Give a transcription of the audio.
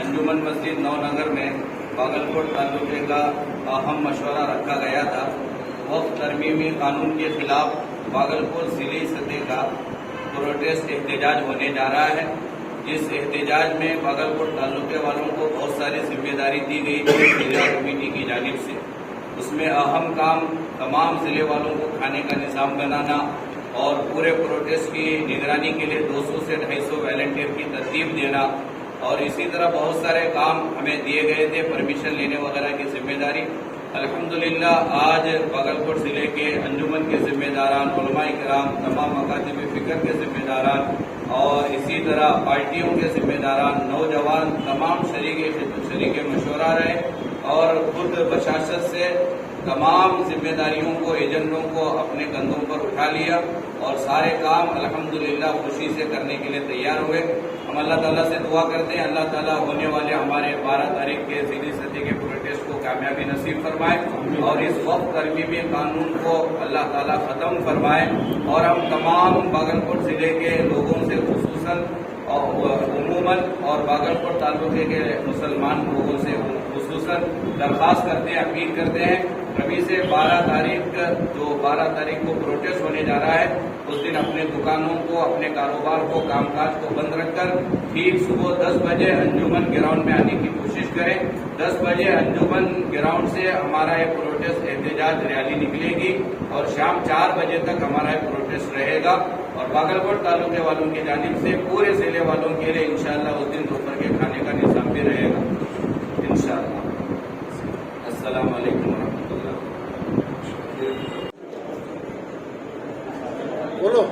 انجمن مسجد نونگر میں باگلکوٹ تعلقے کا اہم مشورہ رکھا گیا تھا۔ وقت ترمیمی قانون کے خلاف باگلکوٹ ضلعی سطح کا پروٹیسٹ احتجاج ہونے جا رہا ہے۔ اس احتجاج میں باگلکوٹ تعلقے والوں کو بہت ساری ذمہ داری دی گئی تھی ضلع کمیٹی کی جانب سے۔ اس میں اہم کام تمام ضلع والوں کو کھانے کا نظام بنانا اور پورے پروٹیسٹ کی نگرانی کے لیے 200 سے 250 والنٹیئر کی ترتیب دینا، اور اسی طرح بہت سارے کام ہمیں دیے گئے تھے، پرمیشن لینے وغیرہ کی ذمہ داری۔ الحمدللہ آج باگلکوٹ ضلع کے انجمن کے ذمہ داران، علماء کرام، تمام مکاتب فکر کے ذمہ داران اور اسی طرح پارٹیوں کے ذمہ داران، نوجوان تمام شریک مشورہ رہے اور خود بشاشت سے تمام ذمہ داریوں کو، ایجنڈوں کو اپنے کندھوں پر اٹھا لیا اور سارے کام الحمدللہ خوشی سے کرنے کے لیے تیار ہوئے۔ ہم اللہ تعالیٰ سے دعا کرتے ہیں اللہ تعالیٰ ہونے والے ہمارے 12 تاریخ کے ضلعی سطح کے پروٹیسٹ کو کامیابی نصیب فرمائے اور اس وقت ترمیمی قانون کو اللہ تعالیٰ ختم فرمائے، اور ہم تمام باگلکوٹ ضلع کے لوگوں سے خصوصاً عموماً اور باگلکوٹ تعلقے کے مسلمان لوگوں سے خصوصاً درخواست کرتے ہیں، اپیل کرتے ہیں ابھی سے 12 تاریخ کو پروٹیسٹ ہونے جا رہا ہے، اس دن اپنے دکانوں کو، اپنے کاروبار کو، کام کاج کو بند رکھ کر ٹھیک صبح 10 بجے انجمن گراؤنڈ میں آنے کی کوشش کریں۔ 10 بجے انجمن گراؤنڈ سے ہمارا یہ پروٹیسٹ احتجاج ریلی نکلے گی اور شام 4 بجے تک ہمارا یہ پروٹیسٹ رہے گا، اور باگلکوٹ تعلقے والوں کی جانب سے پورے ضلع والوں کے لیے انشاءاللہ اس دن دوپہر کے کھانے کا نظام بھی رہے گا انشاءاللہ۔ السلام علیکم ورحمۃ اللہ۔ بولو۔